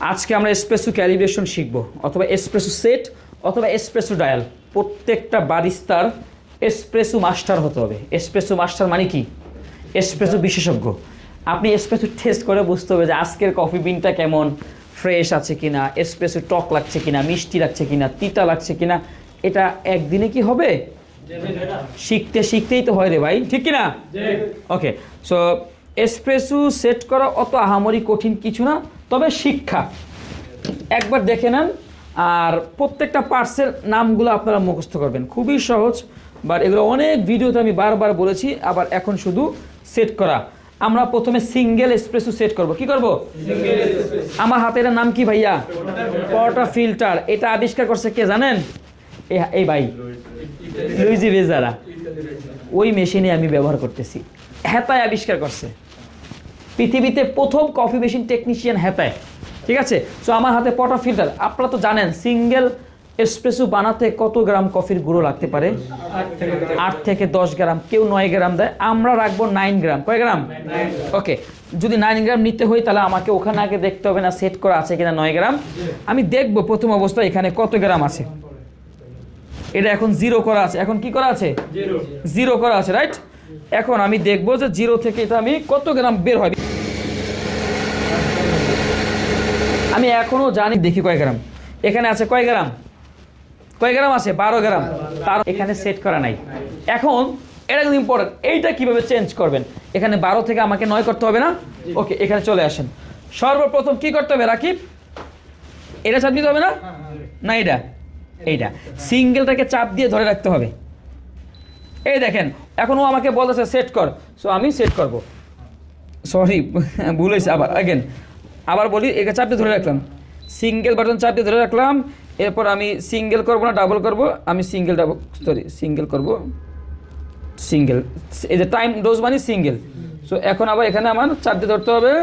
আজকে আমরা espresso calibration শিখব, অথবা এসপ্রেসো সেট অথবা এসপ্রেসো ডায়াল। প্রত্যেকটা বারিস্তার এসপ্রেসো মাস্টার হতে হবে। এসপ্রেসো মাস্টার মানে কি? এসপ্রেসো বিশেষজ্ঞ। আপনি এসপ্রেসো টেস্ট করে বুঝতে হবে যে আজকের কফি বিনটা কেমন, ফ্রেশ আছে কিনা, এসপ্রেসো টক লাগছে কিনা, মিষ্টি লাগছে কিনা, তিতা লাগছে কিনা। এটা একদিনে কি হবে? শিখতেই তো হয় রে ভাই, ঠিক কিনা? ওকে, সো এসপ্রেসো সেট করা অত আহামরি কঠিন কিছু না, তবে শিক্ষা একবার দেখে নেন আর প্রত্যেকটা পার্টসের নামগুলো আপনারা মুখস্থ করবেন। খুবই সহজ, বাট এগুলো অনেক ভিডিওতে আমি বারবার বলেছি, আবার এখন শুধু সেট করা। আমরা প্রথমে সিঙ্গেল এসপ্রেসো সেট করব। কি করব? আমার হাতে এটার নাম কি ভাইয়া? পোর্টাফিল্টার। এটা আবিষ্কার করছে কে জানেন? এই ভাই লুইজি বেজারা। ওই মেশিনে আমি ব্যবহার করতেছি। হেতায় আবিষ্কার করছে, পৃথিবীতে প্রথম কফি মেশিন টেকনিশিয়ান হেতায়। ঠিক আছে, সো আমার হাতে পোর্টাফিল্টার। আপনারা তো জানেন সিঙ্গেল এসপ্রেসো বানাতে কত গ্রাম কফির গুঁড়ো লাগতে পারে? 8 থেকে 10 গ্রাম, কেউ 9 গ্রাম দেয়। আমরা রাখবো 9 গ্রাম। কয় গ্রাম? ওকে, যদি 9 গ্রাম নিতে হয় তাহলে আমাকে ওখানে আগে দেখতে হবে না সেট করা আছে কিনা 9 গ্রাম। আমি দেখবো প্রথম অবস্থায় এখানে কত গ্রাম আছে। এটা এখন 0 করা আছে। এখন কি করা আছে? 0 করা আছে, রাইট? এখন আমি দেখবো যে 0 থেকে এটা আমি কত গ্রাম বের হয়। আমি এখনো জানি, দেখি কয় গ্রাম এখানে আছে। কয় গ্রাম? কয় গ্রাম আছে? 12 গ্রাম। তার এখানে সেট করা নাই। এখন এটা কিন্তু ইম্পর্টেন্ট, এইটা কিভাবে চেঞ্জ করবেন। এখানে 12 থেকে আমাকে 9 করতে হবে না? ওকে, এখানে চলে আসেন। সর্বপ্রথম কি করতে হবে রাকিব? এটা চাপ দিতে হবে না? না, এইটা সিঙ্গেলটাকে চাপ দিয়ে ধরে রাখতে হবে। এই দেখেন, এখন ও আমাকে বলতেছে সেট কর, সো আমি সেট করব। সরি, ভুল হয়েছে। আবার বলি, একে চাপ দিয়ে ধরে রাখলাম, সিঙ্গেল বাটন চাপ দিয়ে ধরে রাখলাম। এরপর আমি সিঙ্গেল করব না ডাবল করব, আমি সিঙ্গেল করব। সিঙ্গেল, এই যে টাইম ডোজ মানে সিঙ্গেল। সো এখন আবার এখানে আমার চাপ দিয়ে ধরতে হবে।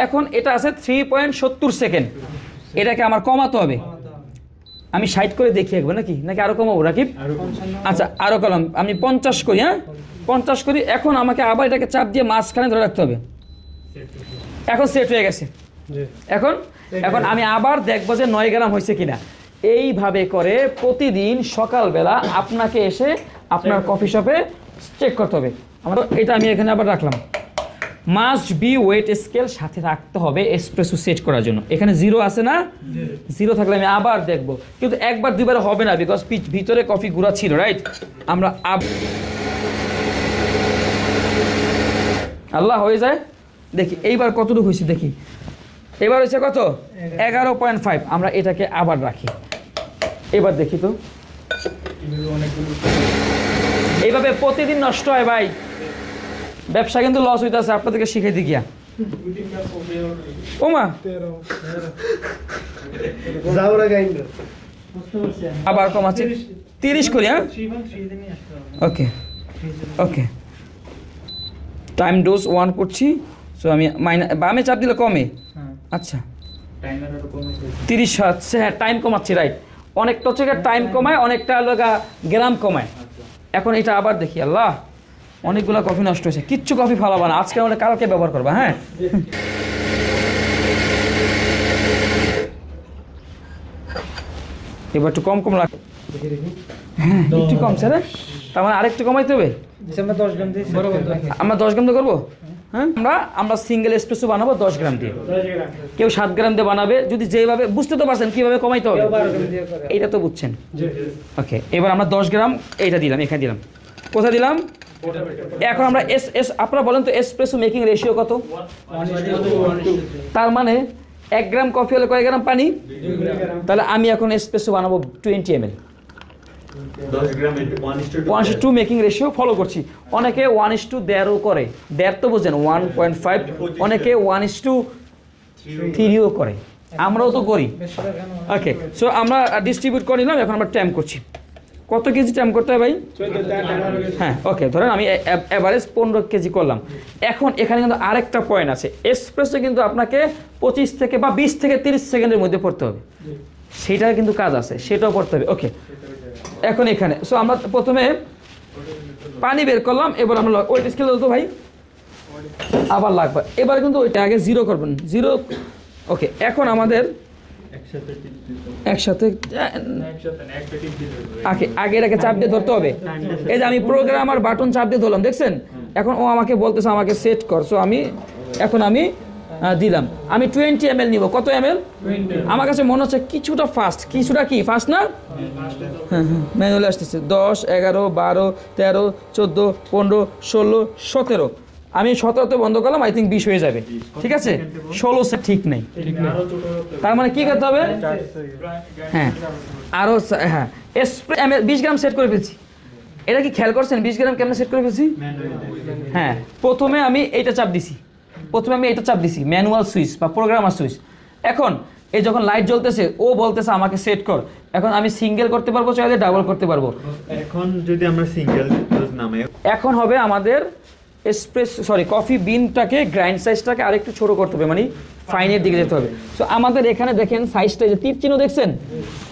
এখন এটা আছে 3.70 সেকেন্ড, এটাকে আমার কমাতে হবে। আমি 60 করে দেখি একবার, নাকি আরো কমাবো রাকিব? আচ্ছা, আরো কমাম, আমি 50 করি। হ্যাঁ, 50 করি। এখন আমাকে আবার এটাকে চাপ দিয়ে মাঝখানে ধরে রাখতে হবে। এখন সেট হয়ে গেছে। এখন আমি আবার দেখবো যে 9 গ্রাম হয়েছে কিনা। এইভাবে করে প্রতিদিন সকালবেলা আপনাকে এসে আপনার কফি শপে চেক করতে হবে। এটা আমি এখানে আবার রাখলাম। মাস্ট বি ওয়েট স্কেল সাথে রাখতে হবে এসপ্রেসো সেট করার জন্য। এখানে 0 আছে না? 0 থাকলে আমি আবার দেখবো, কিন্তু একবার দুইবার হবে না, বিকজ ভিতরে কফি গুঁড়া ছিল, রাইট? আমরা আল্লাহ হয়ে যায়। দেখি এইবার কতটুকু হয়েছে, দেখি এবার হয়েছে কত? 11.5। আমরা এটাকে আবার রাখি। এবার দেখি তো, এইভাবে প্রতিদিন নষ্ট হয় ভাই, ব্যবসা কিন্তু লস হইতেছে। আপনাদেরকে শিখাইতে গিয়া ওমা আবার কমাচ্ছি 30 করি। হ্যাঁ, ওকে, টাইম ডোজ 1 করছি। সো আমি বামে চাপ দিলে কমে। আচ্ছা, 30 হচ্ছে। হ্যাঁ, টাইম কমাচ্ছি, রাইট? অনেকটা হচ্ছে টাইম কমায়, অনেকটা গ্রাম কমায়। এখন এটা আবার দেখি। আল্লাহ, অনেকগুলো কফি নষ্ট হয়েছে। কিচ্ছু কফি ফালাবা না, আজকে অনেক কালকে ব্যবহার করবা। হ্যাঁ, এবার একটু কম লাগে। হ্যাঁ, একটু কমছে রে, তার মানে আরেকটু কমাইতে হবে। আমরা 10 গ্রাম দিয়ে করবো। হ্যাঁ, আমরা সিঙ্গেল এসপ্রেসো বানাবো 10 গ্রাম দিয়ে। কেউ 7 গ্রাম দিয়ে বানাবে। যদি যেভাবে, বুঝতে তো পারছেন কিভাবে কমাইতে হবে, এইটা তো বুঝছেন। ওকে, এবার আমরা 10 গ্রাম এইটা দিলাম, এখানে দিলাম। কোথায় দিলাম? এখন আমরা আপনারা বলেন তো এসপ্রেসো মেকিং রেশিও কত? তার মানে 1 গ্রাম কফি হলে কয় গ্রাম পানি? তাহলে আমি এখন এসপ্রেসো বানাবো 20 ml। 1:2 মেকিং রেশিও ফলো করছি। অনেকে 1:1.5 করে, 1.5 তো বোঝেন, 1.5। অনেকে 1:3 করে, আমরাও তো করি। ওকে, সো আমরা ডিস্ট্রিবিউট করে নিলাম। এখন আমরা টাইম করছি। কত কেজি টাইম করতে হয় ভাই? হ্যাঁ, ওকে, ধরেন আমি এভারেজ 15 কেজি করলাম। এখন এখানে কিন্তু আরেকটা পয়েন্ট আছে। এসপ্রেসো কিন্তু আপনাকে 25 থেকে বা 20 থেকে 30 সেকেন্ডের মধ্যে পড়তে হবে। সেটার কিন্তু কাজ আছে, সেটাও পড়তে হবে। ওকে, এখন এখানে সো আমরা প্রথমে পানি বের করলাম। এবার আমরা ওয়েট স্কেল তো ভাই আবার লাগবে। এবার কিন্তু ওইটা আগে 0 করবেন। 0 ওকে, এখন আমাদের একসাথে আগে এটাকে চাপ দিয়ে ধরতে হবে। এই যে আমি প্রোগ্রামার বাটন চাপ দিয়ে ধরলাম, দেখছেন? এখন ও আমাকে বলতেছে আমাকে সেট কর। সো আমি দিলাম, আমি 20 ml নিব। কত ml? আমার কাছে মনে হচ্ছে কিছুটা ফাস্ট, কিছুটা কি ফাস্ট না? হ্যাঁ হ্যাঁ, ম্যানুয়ালে আসতেছে 10, 11, 12, 13, 14, 15, 16, 17। আমি 17তে বন্ধ করলাম, আই থিঙ্ক 20 হয়ে যাবে। ঠিক আছে, 16 ঠিক নেই। তার মানে কি করতে হবে? হ্যাঁ, আরও হ্যাঁ, 20 গ্রাম সেট করে ফেলছি। এটা কি খেয়াল করছেন 20 গ্রাম কেমন সেট করে ফেলছি? হ্যাঁ, প্রথমে আমি এটা চাপ দিছি, ম্যানুয়াল সুইচ বা প্রোগ্রামার সুইচ। এখন এই যখন লাইট জ্বলতেছে, ও বলতেছে আমাকে সেট কর। এখন আমি সিঙ্গেল করতে পারবো, চাইলে ডাবল করতে পারবো। এখন যদি আমরা সিঙ্গেল ডোজ নামাই, এখন হবে আমাদের কফি বিনটাকে গ্রাইন্ড সাইজটাকে আরেকটু ছোট করতে হবে, মানে ফাইনের দিকে যেতে হবে। সো আমাদের এখানে দেখেন সাইজটা, যে তীর চিহ্ন দেখছেন,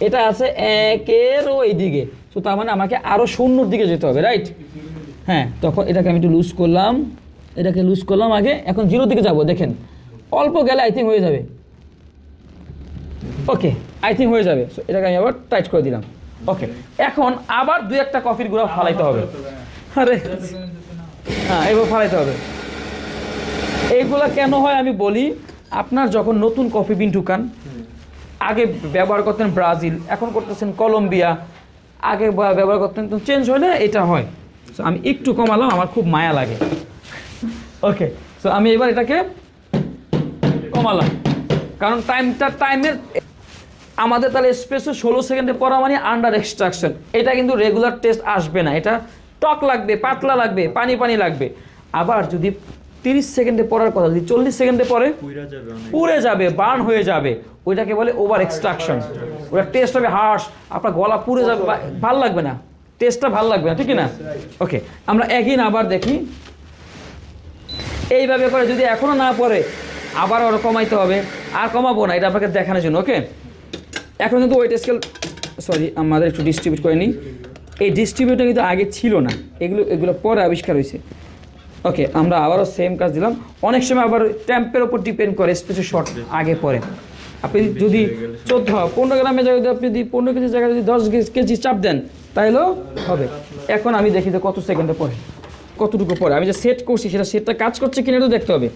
এটা আছে 1-এরও এই দিকে। সো তার মানে আমাকে আরও 0-র দিকে যেতে হবে, রাইট? হ্যাঁ, তখন এটাকে আমি একটু লুজ করলাম, আগে। এখন 0-র দিকে যাব, দেখেন অল্প গেলে আই থিঙ্ক হয়ে যাবে। ওকে, আই থিঙ্ক হয়ে যাবে। সো এটাকে আমি আবার টাইট করে দিলাম। ওকে, এখন আবার 2-1টা কফির গুঁড়া ফালাইতে হবে। আরে হ্যাঁ, এবার ফালাইতে হবে। এইগুলা কেন হয় আমি বলি, আপনার যখন নতুন কফি বিন ঢুকান, আগে ব্যবহার করতেন ব্রাজিল, এখন করতেছেন কলম্বিয়া, আগে ব্যবহার করতেন, তো চেঞ্জ হলে এটা হয়। সো আমি একটু কমালাম, আমার খুব মায়া লাগে। ওকে, সো আমি এবার এটাকে কমালাম, কারণ টাইমের আমাদের তাহলে এসপ্রেসো 16 সেকেন্ডে পড়া মানে আন্ডার এক্সট্রাকশন। এটা কিন্তু রেগুলার টেস্ট আসবে না, এটা টক লাগবে, পাতলা লাগবে, পানি লাগবে। আবার যদি 30 সেকেন্ডে পড়ার কথা, যদি 40 সেকেন্ডে পরে পুড়ে যাবে, বার্ন হয়ে যাবে, ওইটাকে বলে ওভার এক্সট্রাকশন। ওটা টেস্ট হবে হার্শ, আপনার গলা পুড়ে যাবে, ভাল লাগবে না, টেস্টটা ভাল লাগবে না, ঠিক না? ওকে, আমরা একই আবার দেখি। এইভাবে করে যদি এখনও না পড়ে, আবার ওরা কমাইতে হবে। আর কমাবো না, এটা আপনাকে দেখানোর জন্য। ওকে, এখন কিন্তু ওয়েট স্কেল, আমাদের একটু ডিস্ট্রিবিউট করে নিই। এই ডিস্ট্রিবিউটার কিন্তু আগে ছিল না, এগুলো পরে আবিষ্কার হয়েছে। ওকে, আমরা আবারও সেম কাজ দিলাম। অনেক সময় আবার ট্যাম্পের ওপর ডিপেন্ড করে, স্পেশাল শর্ট আগে পরে। আপনি যদি 15 গ্রামের জায়গায় যদি আপনি 15 কেজির জায়গায় যদি 10 কেজি চাপ দেন, তাহলেও হবে। এখন আমি দেখি যে কত সেকেন্ডে পরে, কতটুকু পরে আমি যে সেট করছি, সেটটা কাজ করছে কিনা তো দেখতে হবে।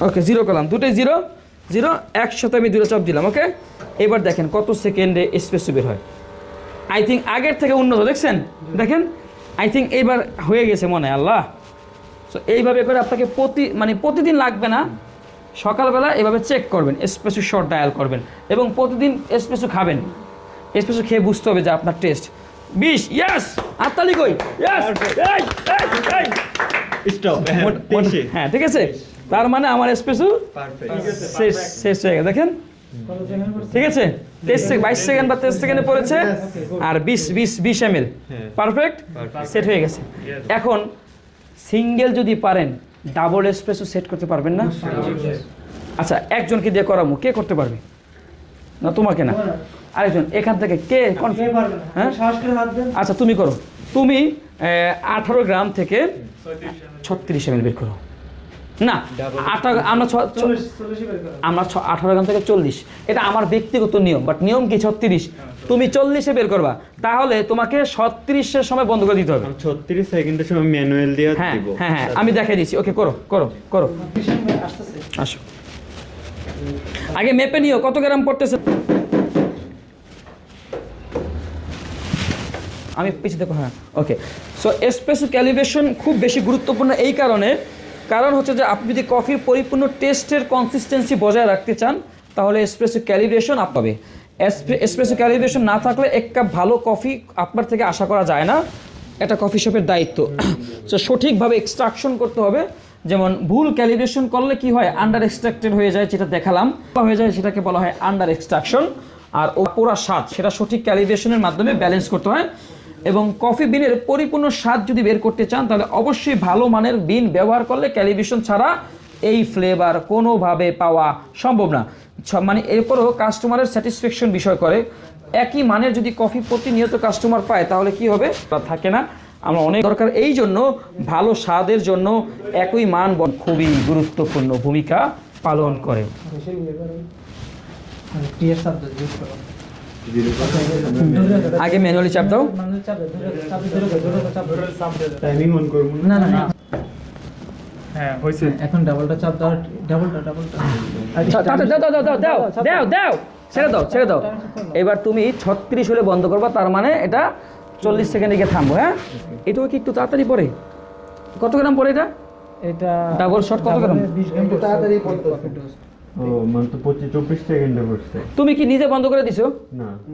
ওকে, 0 করলাম, দুটোই 0 একসাথে আমি 2টা চাপ দিলাম। ওকে, এবার দেখেন কত সেকেন্ডে এসপ্রেসো বের হয়। আই থিঙ্ক আগের থেকে উন্নত, দেখছেন? দেখেন, আই থিঙ্ক এইবার হয়ে গেছে মনে হয়। আল্লাহ। সো এইভাবে করে আপনাকে প্রতিদিন লাগবে না, সকালবেলা এভাবে চেক করবেন, এসপ্রেসো শট ডায়াল করবেন, এবং প্রতিদিন এসপ্রেসো খাবেন। এসপ্রেসো খেয়ে বুঝতে হবে যে আপনার টেস্ট 20। ইয়েস, আত্তালি কই? Yes, stop. হ্যাঁ, ঠিক আছে। তার মানে আমার এসপ্রেসো শেষ হয়ে গেছে, দেখেন। ঠিক আছে, 22 সেকেন্ড বা 23 সেকেন্ডে পড়েছে, আর 20 ml, পারফেক্ট সেট হয়ে গেছে। এখন সিঙ্গেল যদি পারেন, ডাবল এসপ্রেসো সেট করতে পারবেন না? আচ্ছা, একজনকে দিয়ে করাবো, কে করতে পারবে? না তোমাকে না, আরেকজন এখান থেকে কে? হ্যাঁ, আচ্ছা তুমি করো। তুমি 18 গ্রাম থেকে 36 ml বের করো। না, আমরা 18 গ্রাম থেকে 40, এটা আমার ব্যক্তিগত নিয়ম, বাট নিয়ম কি 36, তুমি 40-এ বের করবা, তাহলে তোমাকে 36-এর সময় বন্ধ করে দিতে হবে। 36 সেকেন্ডের সময় ম্যানুয়াল দিয়ে দিব। হ্যাঁ, আমি দেখাই দিচ্ছি। ওকে, করো। আসো, আগে মেপে নিও কত গ্রাম পড়তেছে। আমি পিছিয়ে দেখো। হ্যাঁ, ওকে। সো এসপ্রেসো ক্যালিব্রেশন খুব বেশি গুরুত্বপূর্ণ এই কারণ হচ্ছে যে আপনি যদি কফির পরিপূর্ণ টেস্টের কনসিস্টেন্সি বজায় রাখতে চান, তাহলে এসপ্রেসো ক্যালিব্রেশন পাবে। এসপ্রেসো ক্যালিব্রেশন না থাকলে এক কাপ ভালো কফি আপনার থেকে আশা করা যায় না। এটা কফি শপের দায়িত্ব। সো সঠিকভাবে এক্সট্রাকশন করতে হবে। যেমন ভুল ক্যালিব্রেশন করলে কি হয়, আন্ডার এক্সট্রাক্টেড হয়ে যায়, যেটা দেখালাম হয়ে যায়, সেটাকে বলা হয় আন্ডার এক্সট্রাকশন। আর ও পুরা স্বাদ, সেটা সঠিক ক্যালিব্রেশনের মাধ্যমে ব্যালেন্স করতে হয়। এবং কফি বিনের পরিপূর্ণ স্বাদ যদি বের করতে চান, তাহলে অবশ্যই ভালো মানের বিন ব্যবহার করলে ক্যালিব্রেশন ছাড়া এই ফ্লেভার কোনোভাবে পাওয়া সম্ভব না। মানে এরপরও কাস্টমারের স্যাটিসফ্যাকশন বিষয় করে। একই মানের যদি কফি প্রতিনিয়ত কাস্টমার পায়, তাহলে কি হবে, থাকে না। আমরা অনেক দরকার, এই জন্য ভালো স্বাদের জন্য একই মান খুবই গুরুত্বপূর্ণ ভূমিকা পালন করে। টিএস শব্দ ইউজ করো। আগে ম্যানুয়ালি চাপ দাও। টাইমিং অন করব না না না হ্যাঁ হইছে এখন ডাবলটা চাপ দাও, ডাবলটা দাও ছেড়ে দাও। এবার তুমি 36 হলে বন্ধ করবা, তার মানে এটা 40 সেকেন্ডে গিয়ে থামবো। হ্যাঁ, এটাও কি একটু তাড়াতাড়ি পড়ে? কত গ্রাম পড়ে এটা? এটা ডাবল শট কত গ্রাম? 20 গ্রাম তাড়াতাড়ি পড়তে। ও মানে তো 24 সেকেন্ডে পড়ছে তুমি কি নিজে বন্ধ করে দিছো? না